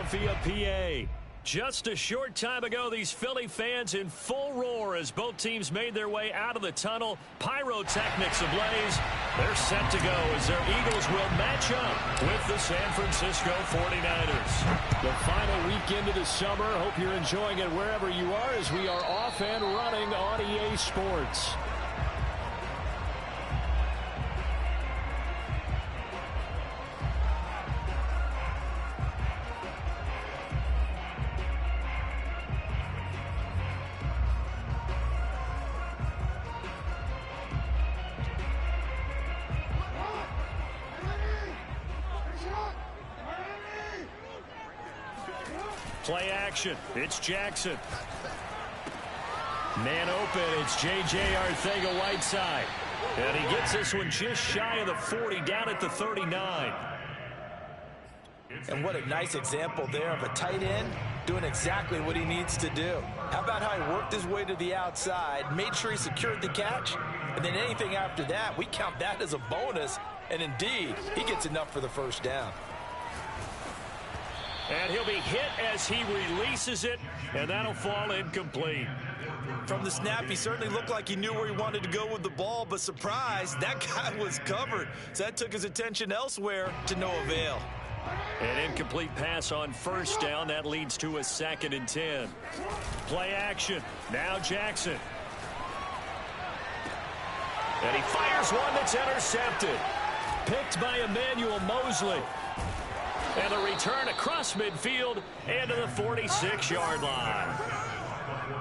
Philadelphia, PA. Just a short time ago, these Philly fans in full roar as both teams made their way out of the tunnel. Pyrotechnics ablaze. They're set to go as their Eagles will match up with the San Francisco 49ers. The final weekend of the summer. Hope you're enjoying it wherever you are as we are off and running on EA Sports. Play action. It's Jackson. Man open. It's J.J. Arcega-Whiteside. And he gets this one just shy of the 40, down at the 39. And what a nice example there of a tight end doing exactly what he needs to do. How about how he worked his way to the outside, made sure he secured the catch, and then anything after that, we count that as a bonus. And indeed, he gets enough for the first down. And he'll be hit as he releases it, and that'll fall incomplete. From the snap, he certainly looked like he knew where he wanted to go with the ball, but surprise, that guy was covered. So that took his attention elsewhere to no avail. An incomplete pass on first down. That leads to a 2nd and 10. Play action. Now Jackson. And he fires one that's intercepted. Picked by Emmanuel Mosley. And a return across midfield and to the 46-yard line.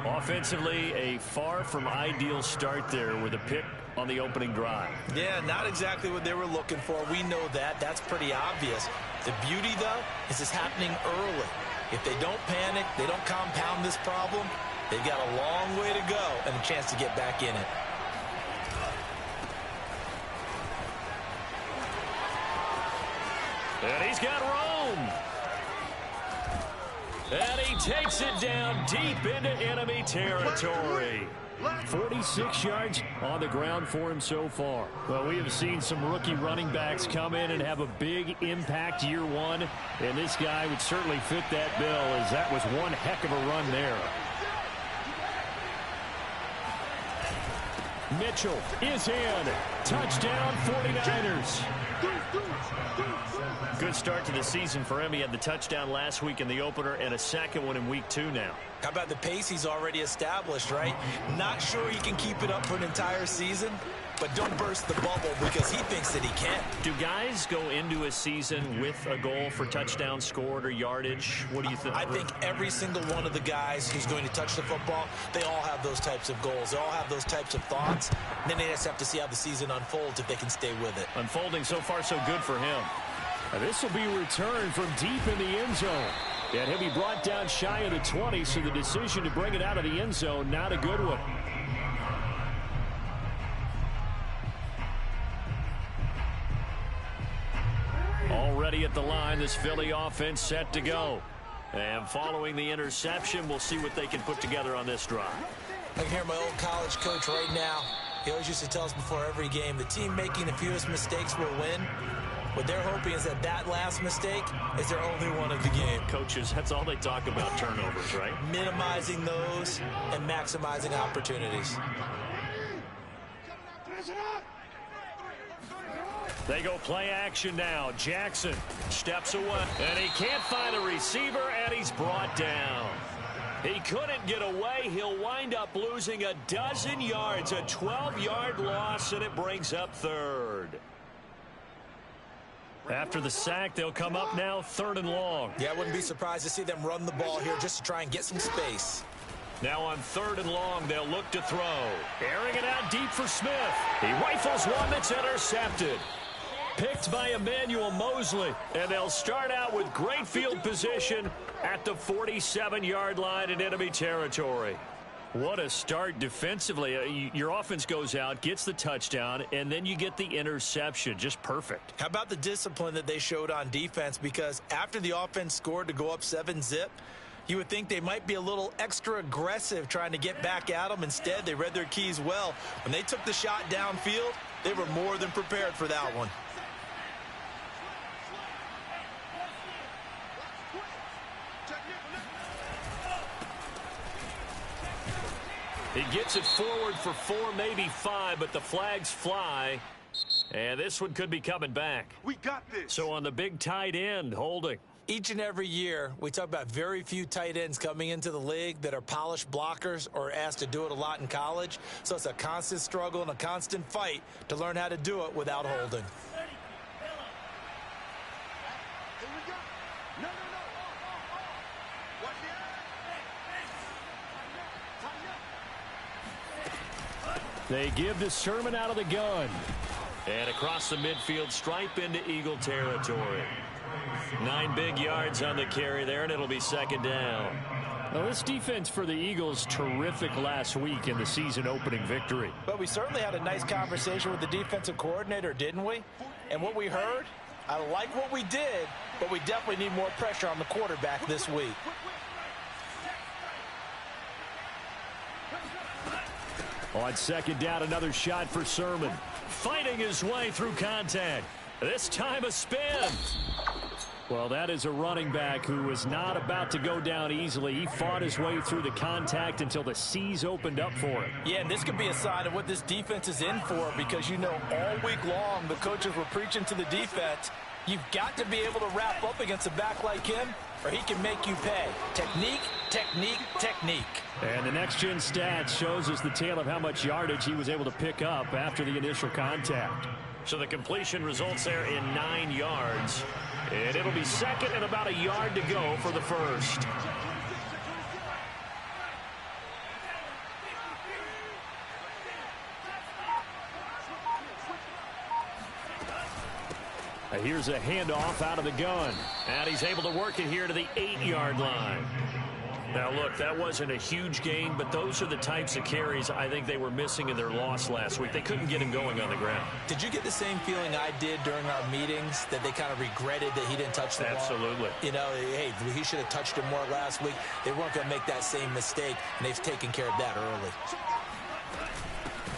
Offensively, a far from ideal start there with a pick on the opening drive. Yeah, not exactly what they were looking for. We know that. That's pretty obvious. The beauty, though, is it's happening early. If they don't panic, they don't compound this problem, they've got a long way to go and a chance to get back in it. And he's got room. And he takes it down deep into enemy territory. 46 yards on the ground for him so far. Well, we have seen some rookie running backs come in and have a big impact year one. And this guy would certainly fit that bill, as that was one heck of a run there. Mitchell is in. Touchdown 49ers. Good start to the season for him. He had the touchdown last week in the opener and a second one in week 2 now. How about the pace he's already established, right? Not sure he can keep it up for an entire season, but don't burst the bubble because he thinks that he can. Do guys go into a season with a goal for touchdowns scored or yardage? What do you think? I think every single one of the guys who's going to touch the football, they all have those types of goals. They all have those types of thoughts. And then they just have to see how the season unfolds if they can stay with it. Unfolding so far so good for him. And this will be returned from deep in the end zone. And he'll be brought down shy of the 20, so the decision to bring it out of the end zone, not a good one. Already at the line, this Philly offense set to go. And following the interception, we'll see what they can put together on this drive. I can hear my old college coach right now. He always used to tell us before every game, the team making the fewest mistakes will win. What they're hoping is that that last mistake is their only one of the game. Coaches, that's all they talk about, turnovers, right? Minimizing those and maximizing opportunities. They go play action now. Jackson steps away, and he can't find a receiver, and he's brought down. He couldn't get away. He'll wind up losing a dozen yards, a 12-yard loss, and it brings up 3rd. After the sack, they'll come up now 3rd and long. Yeah, I wouldn't be surprised to see them run the ball here just to try and get some space. Now on 3rd and long, they'll look to throw. Airing it out deep for Smith. He rifles one that's intercepted. Picked by Emmanuel Mosley. And they'll start out with great field position at the 47-yard line in enemy territory. What a start defensively. Your offense goes out, gets the touchdown, and then you get the interception. Just perfect. How about the discipline that they showed on defense? Because after the offense scored to go up 7-zip, you would think they might be a little extra aggressive trying to get back at them. Instead, they read their keys well. When they took the shot downfield, they were more than prepared for that one. He gets it forward for 4, maybe 5, but the flags fly. And this one could be coming back. We got this. So on the big tight end, holding. Each and every year, we talk about very few tight ends coming into the league that are polished blockers or asked to do it a lot in college. So it's a constant struggle and a constant fight to learn how to do it without holding. They give to Sermon out of the gun. And across the midfield stripe into Eagle territory. 9 big yards on the carry there, and it'll be second down. Now, this defense for the Eagles, terrific last week in the season opening victory. But we certainly had a nice conversation with the defensive coordinator, didn't we? And what we heard, I like what we did, but we definitely need more pressure on the quarterback this week. On second down, another shot for Sermon. Fighting his way through contact. This time a spin. Well, that is a running back who was not about to go down easily. He fought his way through the contact until the C's opened up for him. Yeah, and this could be a sign of what this defense is in for, because, you know, all week long the coaches were preaching to the defense, you've got to be able to wrap up against a back like him or he can make you pay. Technique, technique, technique. And the next-gen stats shows us the tale of how much yardage he was able to pick up after the initial contact. So the completion results there in 9 yards. And it'll be second and about a yard to go for the first. Here's a handoff out of the gun. And he's able to work it here to the 8-yard line. Now, look, that wasn't a huge gain, but those are the types of carries I think they were missing in their loss last week. They couldn't get him going on the ground. Did you get the same feeling I did during our meetings, that they kind of regretted that he didn't touch the ball? Absolutely. You know, hey, he should have touched it more last week. They weren't going to make that same mistake, and they've taken care of that early.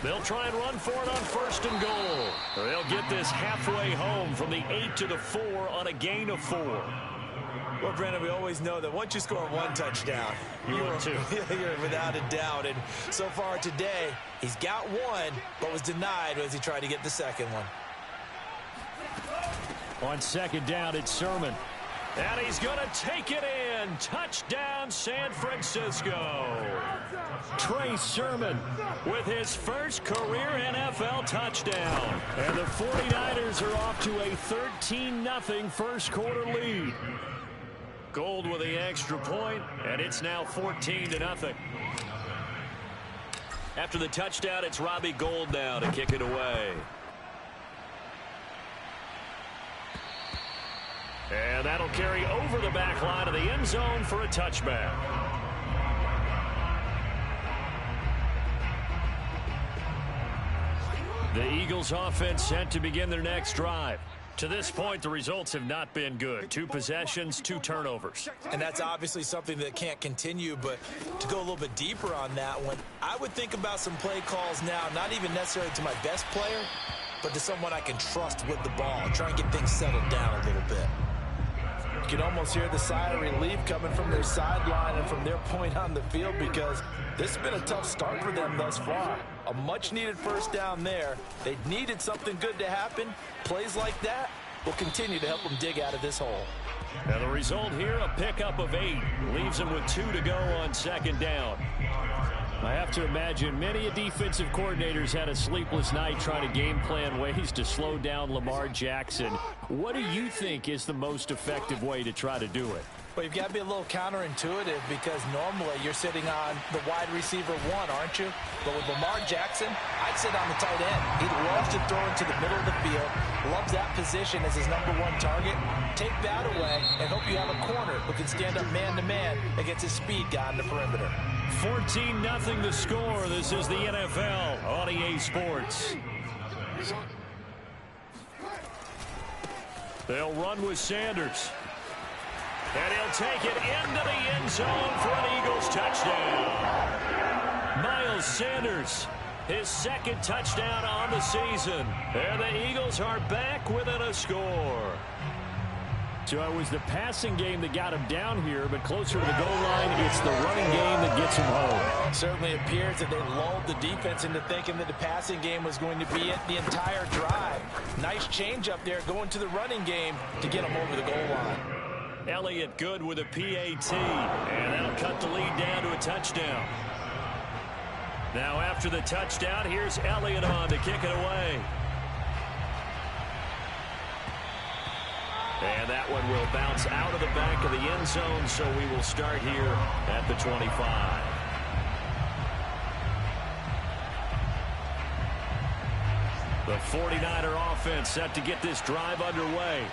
They'll try and run for it on first and goal. They'll get this halfway home from the 8 to the 4 on a gain of 4. Well, Brandon, we always know that once you score 1 touchdown, you're without a doubt. And so far today, he's got 1, but was denied as he tried to get the second one. On second down, it's Sermon. And he's going to take it in. Touchdown, San Francisco. Trey Sermon with his first career NFL touchdown. And the 49ers are off to a 13-0 first quarter lead. Gold with the extra point, and it's now 14-0. After the touchdown, it's Robbie Gould now to kick it away. And that'll carry over the back line of the end zone for a touchback. The Eagles offense set to begin their next drive. To this point, the results have not been good. 2 possessions, 2 turnovers. And that's obviously something that can't continue, but to go a little bit deeper on that one, I would think about some play calls now, not even necessarily to my best player, but to someone I can trust with the ball. Try and get things settled down a little bit. You can almost hear the sigh of relief coming from their sideline and from their point on the field, because this has been a tough start for them thus far. A much-needed first down there. They needed something good to happen. Plays like that will continue to help them dig out of this hole. And the result here, a pickup of 8. Leaves them with 2 to go on second down. I have to imagine many defensive coordinators had a sleepless night trying to game plan ways to slow down Lamar Jackson. What do you think is the most effective way to try to do it? Well, you've got to be a little counterintuitive, because normally you're sitting on the wide receiver 1, aren't you? But with Lamar Jackson, I'd sit on the tight end. He loves to throw into the middle of the field, loves that position as his number 1 target. Take that away and hope you have a corner who can stand up man-to-man against his speed guy on the perimeter. 14-0 the score. This is the NFL on EA Sports. They'll run with Sanders. And he'll take it into the end zone for an Eagles touchdown. Miles Sanders, his 2nd touchdown on the season. And the Eagles are back within a score. So it was the passing game that got him down here, but closer to the goal line, it's the running game that gets him home. Certainly appears that they lulled the defense into thinking that the passing game was going to be it the entire drive. Nice change up there going to the running game to get him over the goal line. Elliott good with a PAT, and that'll cut the lead down to a touchdown. Now after the touchdown, here's Elliott on to kick it away. And that one will bounce out of the back of the end zone, so we will start here at the 25. The 49er offense set to get this drive underway.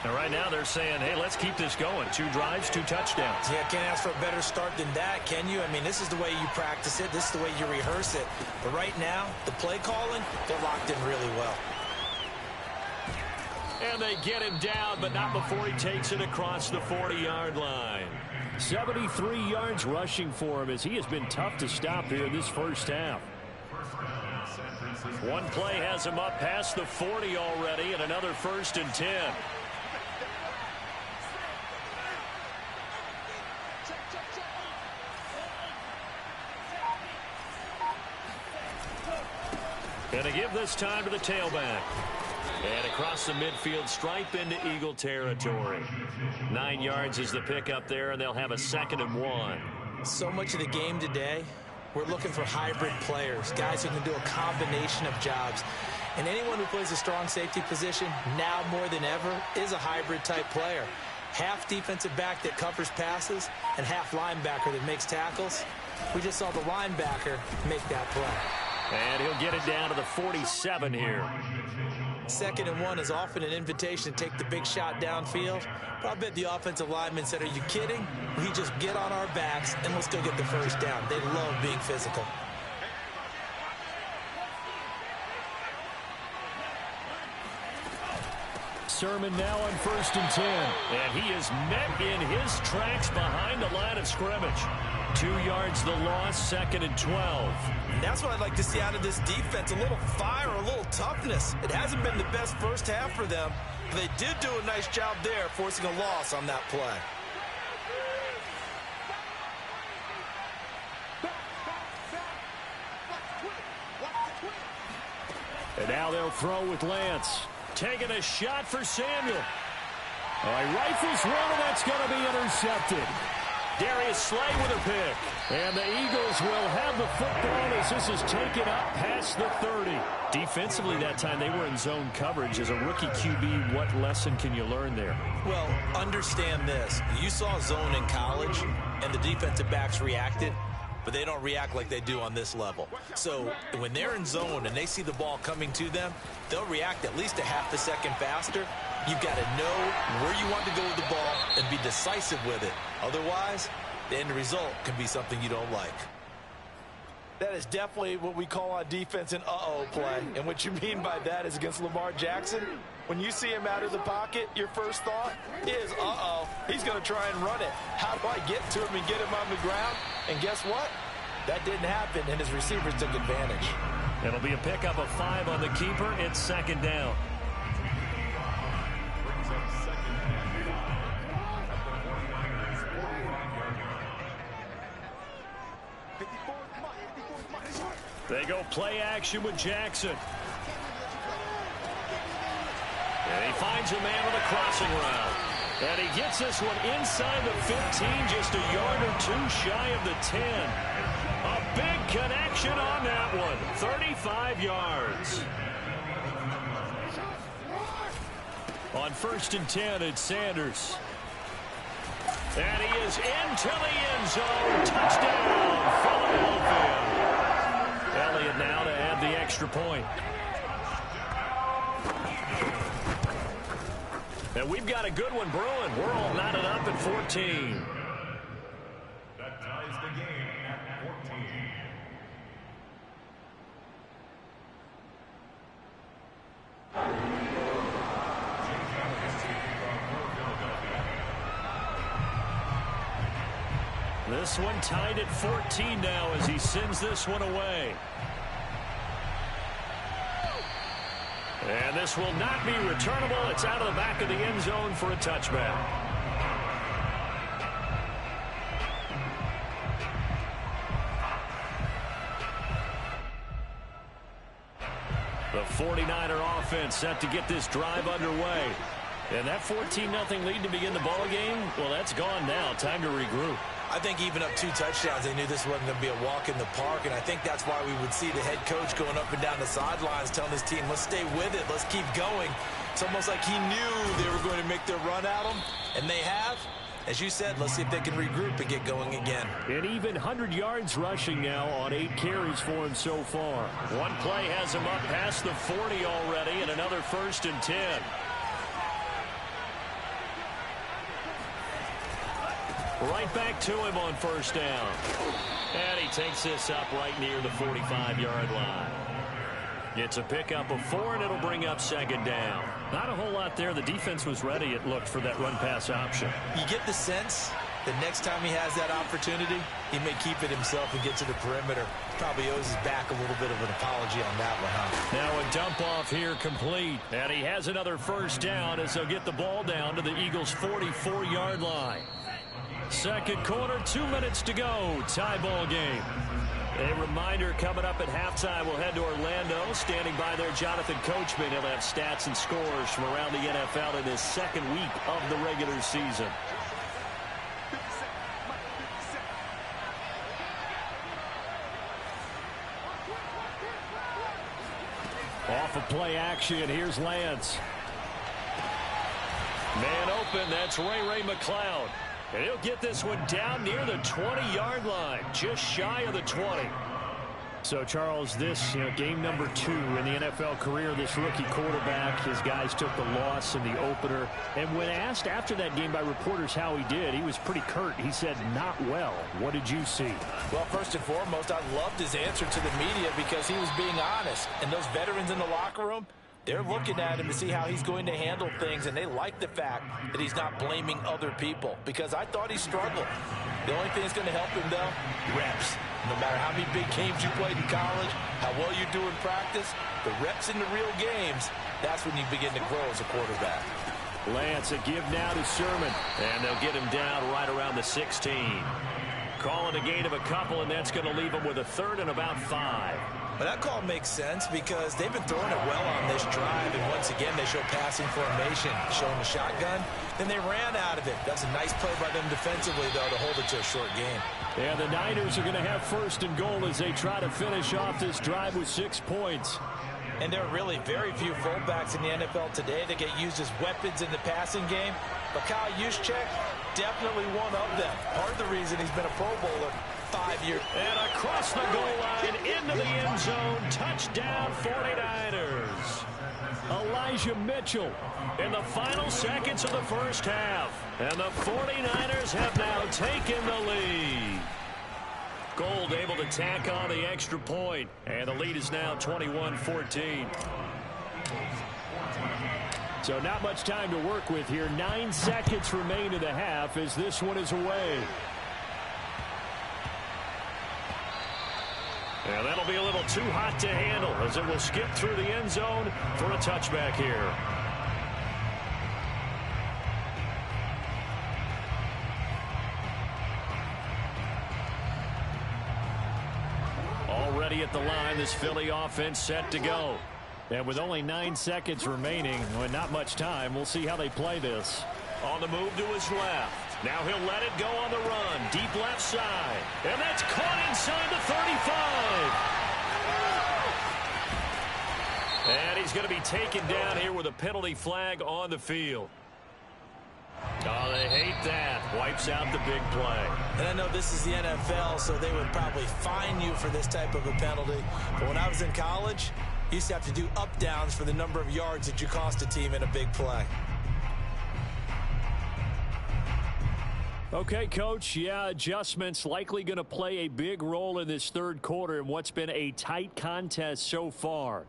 And right now they're saying, hey, let's keep this going. 2 drives, 2 touchdowns. Yeah, can't ask for a better start than that, can you? I mean, this is the way you practice it. This is the way you rehearse it. But right now, the play calling, they're locked in really well. And they get him down, but not before he takes it across the 40-yard line. 73 yards rushing for him as he has been tough to stop here in this first half. One play has him up past the 40 already, and another 1st and 10. And to give this time to the tailback. And across the midfield stripe into Eagle territory. 9 yards is the pickup there, and they'll have a 2nd and 1. So much of the game today, we're looking for hybrid players, guys who can do a combination of jobs. And anyone who plays a strong safety position, now more than ever, is a hybrid type player. Half defensive back that covers passes and half linebacker that makes tackles. We just saw the linebacker make that play. And he'll get it down to the 47 here. 2nd and 1 is often an invitation to take the big shot downfield. But I bet the offensive lineman said, are you kidding? We just get on our backs and let's go get the first down. They love being physical. Sermon now on 1st and 10. And he is met in his tracks behind the line of scrimmage. 2 yards the loss, 2nd and 12. And that's what I'd like to see out of this defense. A little fire, a little toughness. It hasn't been the best first half for them. But they did do a nice job there, forcing a loss on that play. And now they'll throw with Lance. Taking a shot for Samuel. He rifles one, and that's going to be intercepted. Darius Slay with a pick. And the Eagles will have the football as this is taken up past the 30. Defensively that time, they were in zone coverage. As a rookie QB, what lesson can you learn there? Well, understand this. You saw zone in college, and the defensive backs reacted, but they don't react like they do on this level. So when they're in zone and they see the ball coming to them, they'll react at least a half a second faster. You've got to know where you want to go with the ball and be decisive with it. Otherwise, the end result can be something you don't like. That is definitely what we call on defense an uh-oh play. And what you mean by that is against Lamar Jackson, when you see him out of the pocket, your first thought is, uh-oh, he's going to try and run it. How do I get to him and get him on the ground? And guess what? That didn't happen, and his receivers took advantage. It'll be a pickup of 5 on the keeper. It's 2nd down. They go play action with Jackson. And he finds a man with a crossing route. And he gets this one inside the 15, just a yard or 2 shy of the 10. A big connection on that one. 35 yards. On 1st and 10, it's Sanders. And he is into the end zone. Touchdown, Philadelphia. Elliott now to add the extra point. And we've got a good one brewing. We're all knotted up at 14. That ties the game at 14. This one tied at 14 now as he sends this one away. And this will not be returnable. It's out of the back of the end zone for a touchback. The 49er offense set to get this drive underway. And that 14-0 lead to begin the ball game, well, that's gone now. Time to regroup. I think even up 2 touchdowns, they knew this wasn't going to be a walk in the park, and I think that's why we would see the head coach going up and down the sidelines telling his team, let's stay with it, let's keep going. It's almost like he knew they were going to make their run at him, and they have. As you said, let's see if they can regroup and get going again. And even 100 yards rushing now on 8 carries for him so far. One play has him up past the 40 already, and another 1st and 10. Right back to him on 1st down. And he takes this up right near the 45-yard line. It's a pickup of 4, and it'll bring up 2nd down. Not a whole lot there. The defense was ready, it looked, for that run-pass option. You get the sense that next time he has that opportunity, he may keep it himself and get to the perimeter. Probably owes his back a little bit of an apology on that one, huh? Now a dump-off here complete. And he has another 1st down as they'll get the ball down to the Eagles' 44-yard line. 2nd quarter, 2 minutes to go. Tie ball game. A reminder coming up at halftime. We'll head to Orlando. Standing by there, Jonathan Coachman. He'll have stats and scores from around the NFL in his 2nd week of the regular season. Off of play action, here's Lance. Man open, that's Ray McCloud. And he'll get this one down near the 20-yard line, just shy of the 20. So, Charles, this, game number 2 in the NFL career, this rookie quarterback, his guys took the loss in the opener. And when asked after that game by reporters how he did, he was pretty curt. He said, not well. What did you see? Well, first and foremost, I loved his answer to the media because he was being honest. And those veterans in the locker room, they're looking at him to see how he's going to handle things, and they like the fact that he's not blaming other people, because I thought he struggled. The only thing that's going to help him, though, reps. No matter how many big games you played in college, how well you do in practice, the reps in the real games, that's when you begin to grow as a quarterback. Lance, a give now to Sherman, and they'll get him down right around the 16. Calling a gain of a couple, and that's going to leave him with a 3rd and about 5. But that call makes sense because they've been throwing it well on this drive, and once again they show passing formation, showing the shotgun. Then they ran out of it. That's a nice play by them defensively, though, to hold it to a short game. And the Niners are going to have 1st and goal as they try to finish off this drive with 6 points. And there are really very few fullbacks in the NFL today that get used as weapons in the passing game. But Kyle Juszczyk, definitely one of them. Part of the reason he's been a Pro Bowler 5 years. And across the goal line, into the end zone, touchdown 49ers. Elijah Mitchell in the final seconds of the 1st half. And the 49ers have now taken the lead. Gold able to tack on the extra point, and the lead is now 21-14. So not much time to work with here. 9 seconds remain in the half as this one is away. And that'll be a little too hot to handle as it will skip through the end zone for a touchback here. Already at the line, this Philly offense set to go. And with only 9 seconds remaining, and not much time, we'll see how they play this. On the move to his left. Now he'll let it go on the run. Deep left side. And that's caught inside the 35. And he's going to be taken down here with a penalty flag on the field. Oh, they hate that. Wipes out the big play. And I know this is the NFL, so they would probably fine you for this type of a penalty. But when I was in college, you used to have to do up-downs for the number of yards that you cost a team in a big play. Okay, Coach, yeah, adjustments likely going to play a big role in this 3rd quarter in what's been a tight contest so far.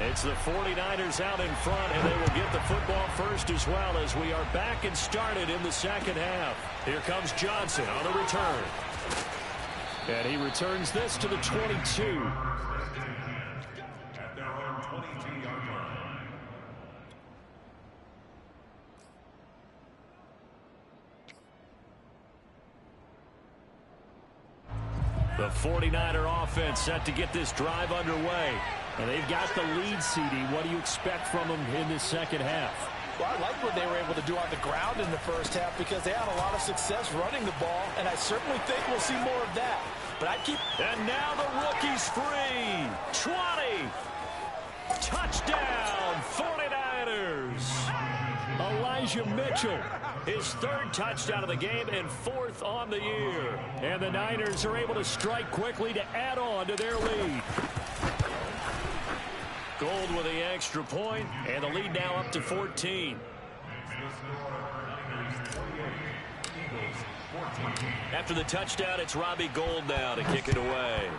It's the 49ers out in front, and they will get the football first as well as we are back and started in the second half. Here comes Johnson on the return. And he returns this to the 22. At their own 22-yard line. The 49er offense set to get this drive underway. And they've got the lead, CD. What do you expect from them in this second half? Well, I like what they were able to do on the ground in the first half because they had a lot of success running the ball, and I certainly think we'll see more of that. But I keep... And now the rookie's free. 20. Touchdown, 49ers. Elijah Mitchell, his third touchdown of the game and fourth on the year. And the Niners are able to strike quickly to add on to their lead. Gold with the extra point, and the lead now up to 14. After the touchdown, it's Robbie Gould now to kick it away.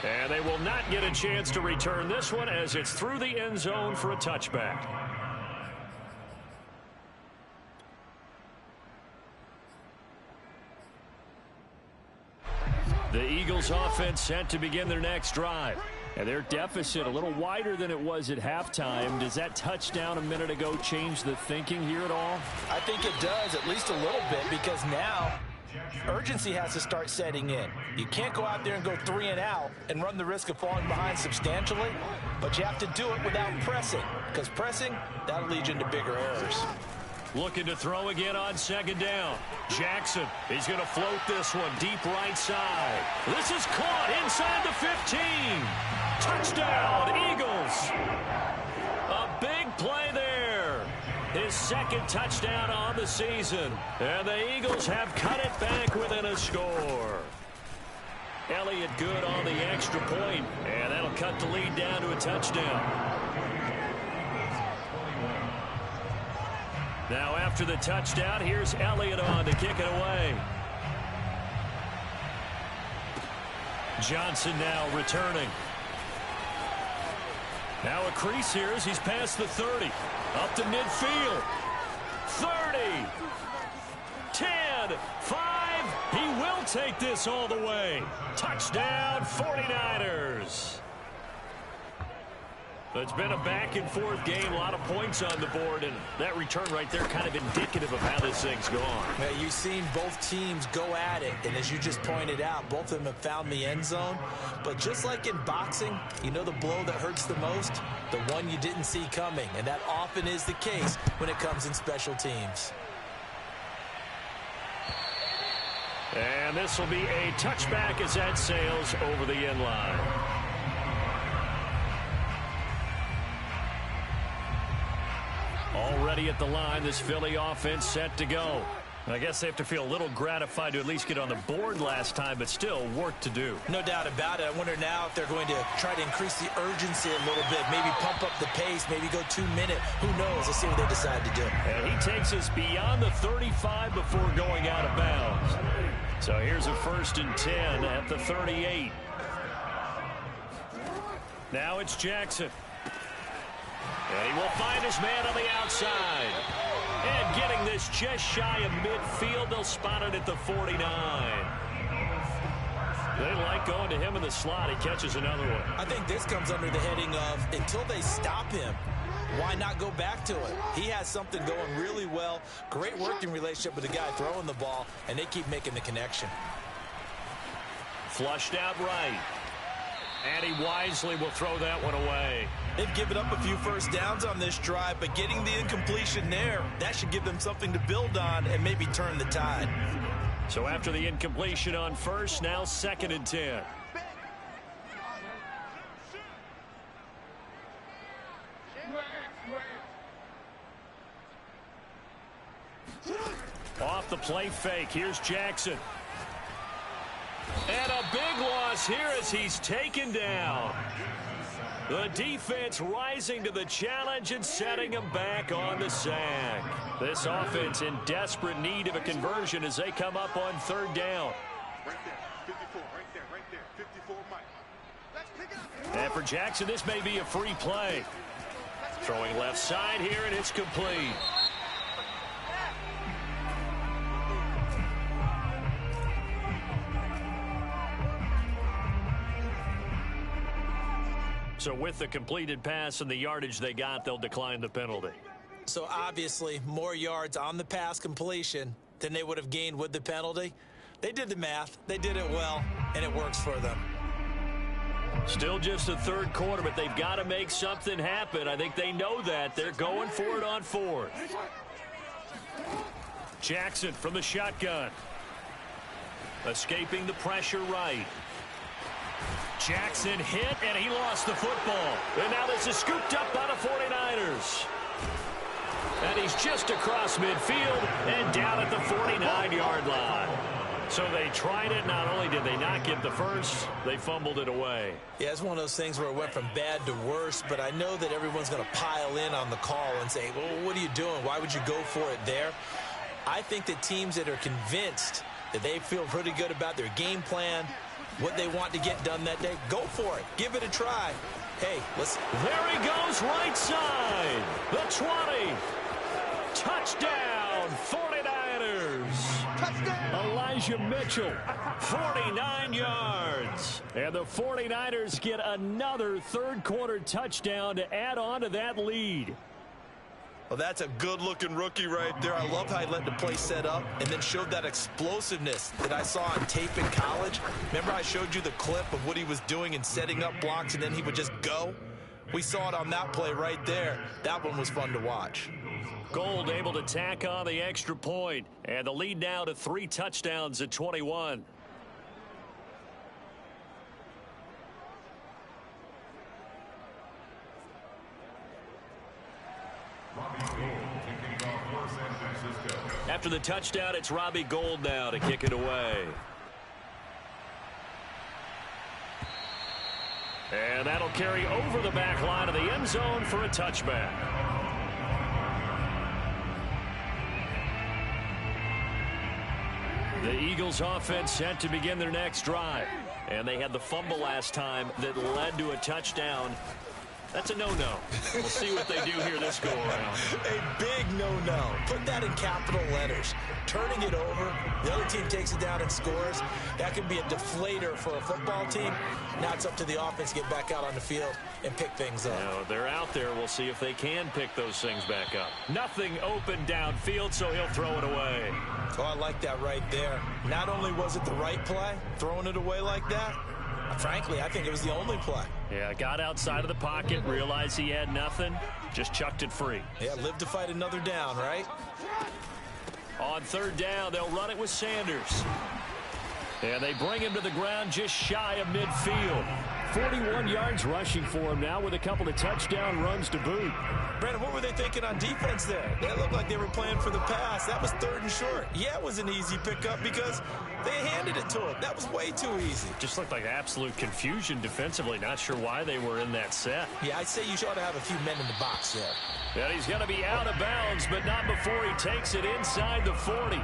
And they will not get a chance to return this one as it's through the end zone for a touchback. The Eagles offense set to begin their next drive. And their deficit a little wider than it was at halftime. Does that touchdown a minute ago change the thinking here at all? I think it does, at least a little bit, because now urgency has to start setting in. You can't go out there and go 3 and out and run the risk of falling behind substantially, but you have to do it without pressing, because pressing, that'll lead you into bigger errors. Looking to throw again on second down. Jackson, he's going to float this one deep right side. This is caught inside the 15. Touchdown, Eagles. A big play there. His second touchdown on the season. And the Eagles have cut it back within a score. Elliott good on the extra point, and that'll cut the lead down to a touchdown. Now after the touchdown, here's Elliott on to kick it away. Johnson now returning. Now a crease here as he's past the 30. Up to midfield. 30. 10. 5. He will take this all the way. Touchdown 49ers. It's been a back-and-forth game, a lot of points on the board, and that return right there kind of indicative of how this thing's gone. Now, you've seen both teams go at it, and as you just pointed out, both of them have found the end zone. But just like in boxing, you know the blow that hurts the most? The one you didn't see coming, and that often is the case when it comes in special teams. And this will be a touchback as that sails over the end line. Already at the line, this Philly offense set to go. And I guess they have to feel a little gratified to at least get on the board last time, but still work to do. No doubt about it. I wonder now if they're going to try to increase the urgency a little bit, maybe pump up the pace, maybe go 2 minute. Who knows? Let's see what they decide to do. And he takes us beyond the 35 before going out of bounds. So here's a 1st and 10 at the 38. Now it's Jackson. And he will find his man on the outside. And getting this just shy of midfield, they'll spot it at the 49. They like going to him in the slot. He catches another one. I think this comes under the heading of until they stop him, why not go back to it? He has something going really well. Great working relationship with the guy throwing the ball, and they keep making the connection. Flushed out right. And he wisely will throw that one away. They've given up a few first downs on this drive, but getting the incompletion there, that should give them something to build on and maybe turn the tide. So after the incompletion on first, now 2nd and 10. Off the play fake, here's Jackson. And a big loss here as he's taken down. The defense rising to the challenge and setting him back on the sack. This offense in desperate need of a conversion as they come up on 3rd down. Right there, 54, right there, 54, Mike. for Jackson, this may be a free play. Throwing left side here, and it's complete. So with the completed pass and the yardage they got, they'll decline the penalty. So obviously more yards on the pass completion than they would have gained with the penalty. They did the math. They did it well, and it works for them. Still just the third quarter, but they've got to make something happen. I think they know that. They're going for it on fourth. Jackson from the shotgun. Escaping the pressure right. Jackson hit, and he lost the football. And now this is scooped up by the 49ers. And he's just across midfield and down at the 49-yard line. So they tried it. Not only did they not get the first, they fumbled it away. Yeah, it's one of those things where it went from bad to worse, but I know that everyone's going to pile in on the call and say, well, what are you doing? Why would you go for it there? I think that teams that are convinced that they feel pretty good about their game plan, what they want to get done that day, go for it. Give it a try. Hey, listen. There he goes, right side. The 20. Touchdown, 49ers. Touchdown. Elijah Mitchell, 49 yards. And the 49ers get another third-quarter touchdown to add on to that lead. Well, that's a good-looking rookie right there. I love how he let the play set up and then showed that explosiveness that I saw on tape in college. Remember I showed you the clip of what he was doing and setting up blocks, and then he would just go? We saw it on that play right there. That one was fun to watch. Gold able to tack on the extra point, and the lead now to 3 touchdowns at 21. After the touchdown, it's Robbie Gould now to kick it away. And that'll carry over the back line of the end zone for a touchback. The Eagles offense set to begin their next drive. And they had the fumble last time that led to a touchdown. That's a no-no. We'll see what they do here this go-around. A big no-no. Put that in capital letters. Turning it over, the other team takes it down and scores. That can be a deflator for a football team. Now it's up to the offense to get back out on the field and pick things up. Now, they're out there. We'll see if they can pick those things back up. Nothing open downfield, so he'll throw it away. Oh, I like that right there. Not only was it the right play, throwing it away like that, frankly, I think it was the only play. Yeah, got outside of the pocket, realized he had nothing, just chucked it free. Yeah, live to fight another down, right? On third down, they'll run it with Sanders. And they bring him to the ground just shy of midfield. 41 yards rushing for him now with a couple of touchdown runs to boot. Brandon, what were they thinking on defense there? They looked like they were playing for the pass. That was 3rd and short. Yeah, it was an easy pickup because they handed it to him. That was way too easy. Just looked like absolute confusion defensively. Not sure why they were in that set. Yeah, I'd say you ought to have a few men in the box there. And he's going to be out of bounds, but not before he takes it inside the 40.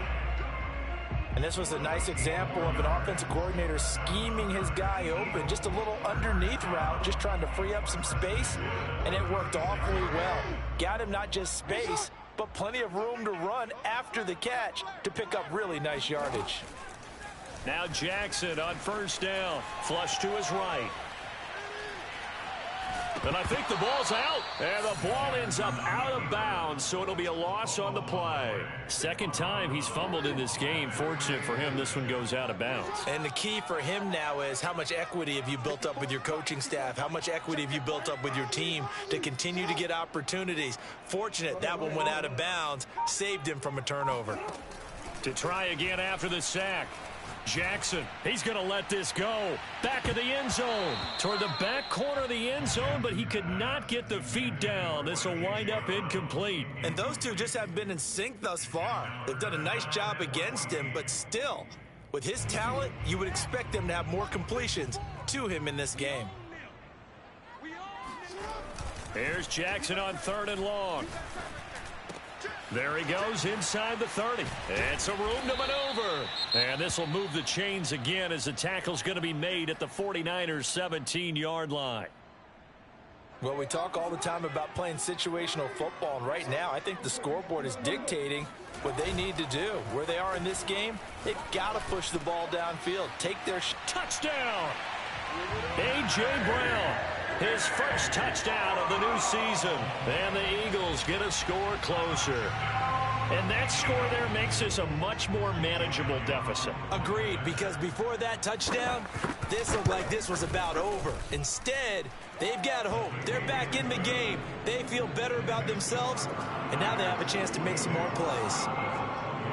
And this was a nice example of an offensive coordinator scheming his guy open. Just a little underneath route, just trying to free up some space, and it worked awfully well. Got him not just space, but plenty of room to run after the catch to pick up really nice yardage. Now Jackson on first down, flush to his right. And I think the ball's out. And the ball ends up out of bounds, so it'll be a loss on the play. Second time he's fumbled in this game. Fortunate for him, this one goes out of bounds. And the key for him now is how much equity have you built up with your coaching staff? How much equity have you built up with your team to continue to get opportunities? Fortunate that one went out of bounds, saved him from a turnover. To try again after the sack. Jackson, he's going to let this go. Back of the end zone. Toward the back corner of the end zone, but he could not get the feet down. This will wind up incomplete. And those two just have been in sync thus far. They've done a nice job against him, but still, with his talent, you would expect them to have more completions to him in this game. Here's Jackson on 3rd and long. There he goes inside the 30. It's a room to maneuver. And this will move the chains again as the tackle's going to be made at the 49ers' 17-yard line. Well, we talk all the time about playing situational football, and right now I think the scoreboard is dictating what they need to do. Where they are in this game, they've got to push the ball downfield, take their touchdown. A.J. Brown, his first touchdown of the new season. And the Eagles get a score closer. And that score there makes this a much more manageable deficit. Agreed, because before that touchdown, this looked like this was about over. Instead, they've got hope. They're back in the game. They feel better about themselves, and now they have a chance to make some more plays.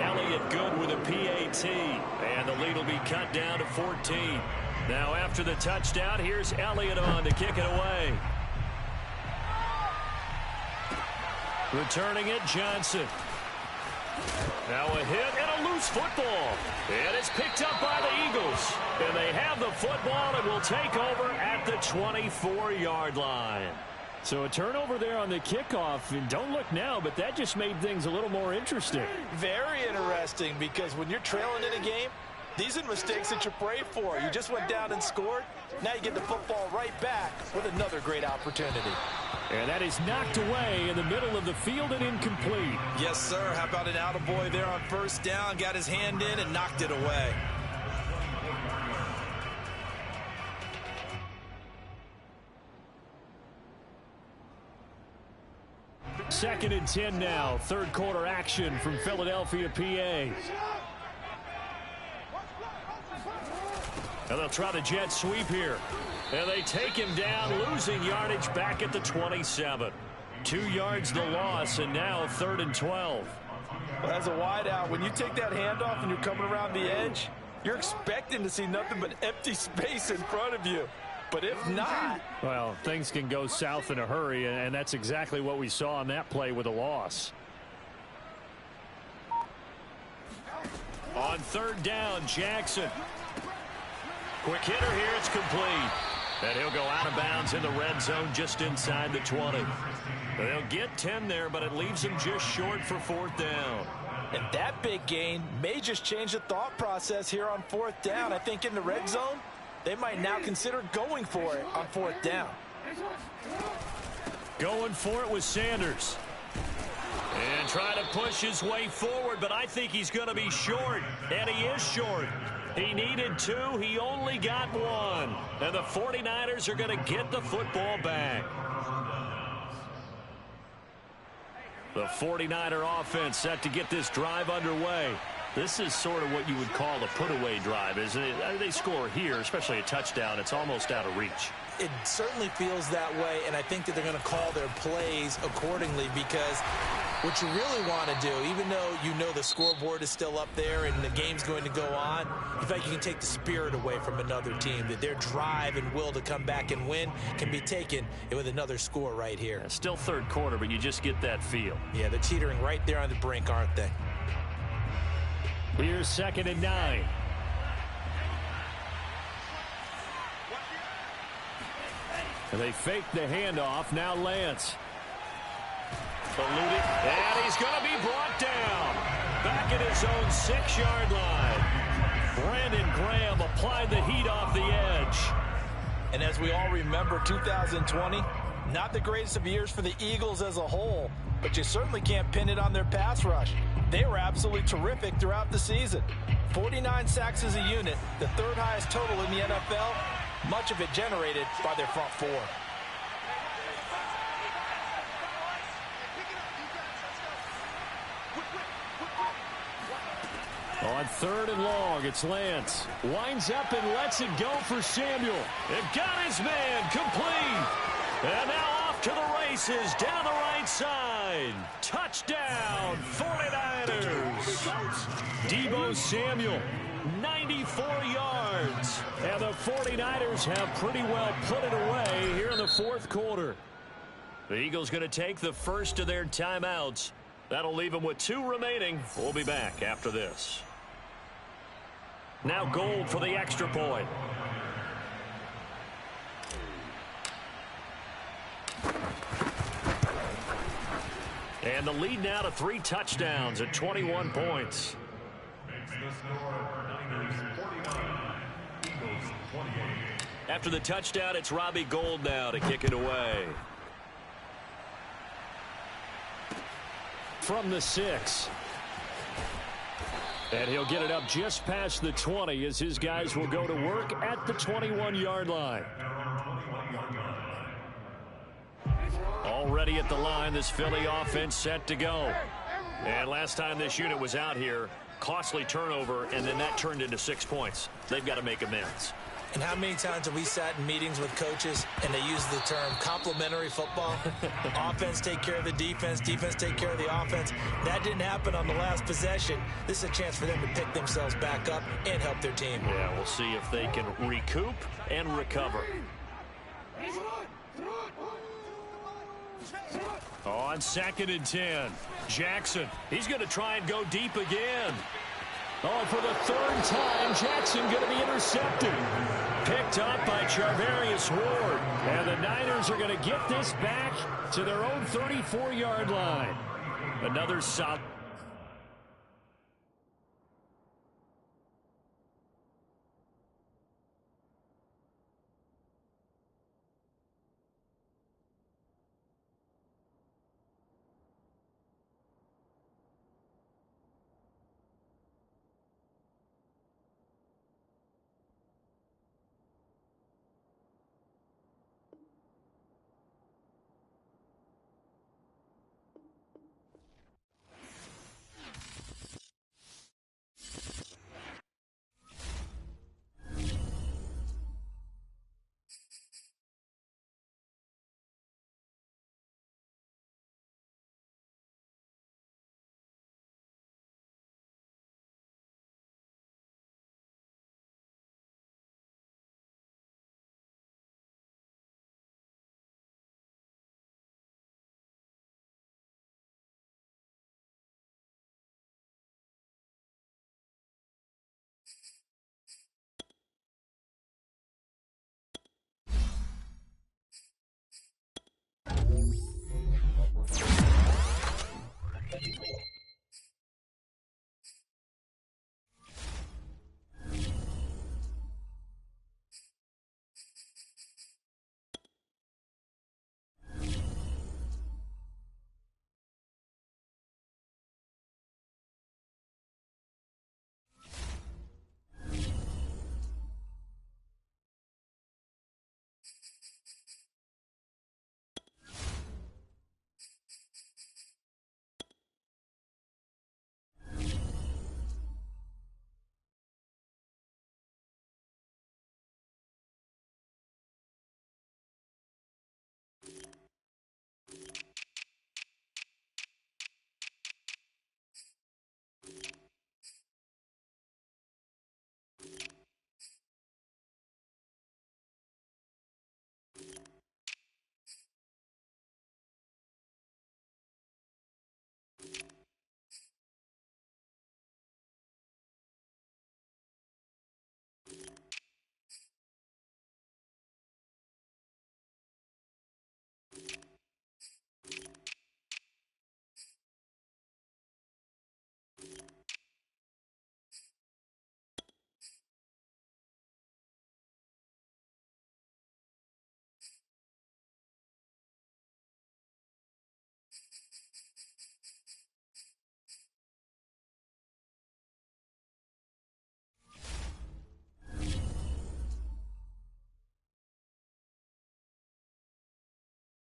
Elliott good with a PAT, and the lead will be cut down to 14. Now after the touchdown, here's Elliott on to kick it away. Returning it, Johnson. Now a hit and a loose football. And it's picked up by the Eagles. And they have the football and will take over at the 24-yard line. So a turnover there on the kickoff. And don't look now, but that just made things a little more interesting. Very interesting, because when you're trailing in a game, these are mistakes that you pray for. You just went down and scored. Now you get the football right back with another great opportunity. And that is knocked away in the middle of the field and incomplete. Yes, sir. How about an attaboy there on first down? Got his hand in and knocked it away. Second and 10 now. Third quarter action from Philadelphia, PA. And they'll try the jet sweep here. And they take him down, losing yardage back at the 27. 2 yards the loss, and now 3rd and 12. Well, as a wideout, when you take that handoff and you're coming around the edge, you're expecting to see nothing but empty space in front of you. But if not... Well, things can go south in a hurry, and that's exactly what we saw on that play with a loss. On 3rd down, Jackson. Quick hitter here, it's complete. And he'll go out of bounds in the red zone just inside the 20. They'll get 10 there, but it leaves them just short for 4th down. And that big gain may just change the thought process here on 4th down. I think in the red zone, they might now consider going for it on 4th down. Going for it with Sanders. And trying to push his way forward, but I think he's going to be short. And he is short. He needed 2. He only got 1. And the 49ers are going to get the football back. The 49er offense set to get this drive underway. This is sort of what you would call a put-away drive, isn't it? They score here, especially a touchdown. It's almost out of reach. It certainly feels that way, and I think that they're going to call their plays accordingly, because what you really want to do, even though you know the scoreboard is still up there and the game's going to go on, in fact, you can take the spirit away from another team, that their drive and will to come back and win can be taken with another score right here. Yeah, still 3rd quarter, but you just get that feel. Yeah, they're teetering right there on the brink, aren't they? Here's 2nd and 9. And they fake the handoff. Now Lance. Eluded. And he's going to be brought down. Back at his own 6-yard line. Brandon Graham applied the heat off the edge. And as we all remember, 2020, not the greatest of years for the Eagles as a whole, but you certainly can't pin it on their pass rush. They were absolutely terrific throughout the season. 49 sacks as a unit, the 3rd highest total in the NFL, much of it generated by their front 4. On 3rd and long, it's Lance. Winds up and lets it go for Samuel. They've got his man complete. And now off to the races down the right side. Touchdown, 49ers. Deebo Samuel, 94 yards. And the 49ers have pretty well put it away here in the 4th quarter. The Eagles going to take the first of their timeouts. That'll leave them with 2 remaining. We'll be back after this. Now Gold for the extra point. And the lead now to 3 touchdowns at 21 points. Makes the score Niners 49, Eagles 28. After the touchdown, it's Robbie Gould now to kick it away. from the 6. And he'll get it up just past the 20 as his guys will go to work at the 21-yard line. Already at the line, this Philly offense set to go. And last time this unit was out here, costly turnover, and then that turned into 6 points. They've got to make amends. And how many times have we sat in meetings with coaches and they use the term complementary football? Offense take care of the defense, defense take care of the offense. That didn't happen on the last possession. This is a chance for them to pick themselves back up and help their team. Yeah, we'll see if they can recoup and recover. On 2nd and 10, Jackson. He's going to try and go deep again. Oh, for the 3rd time, Jackson going to be intercepted. Picked up by Charvarius Ward. And the Niners are going to get this back to their own 34-yard line. Another solid.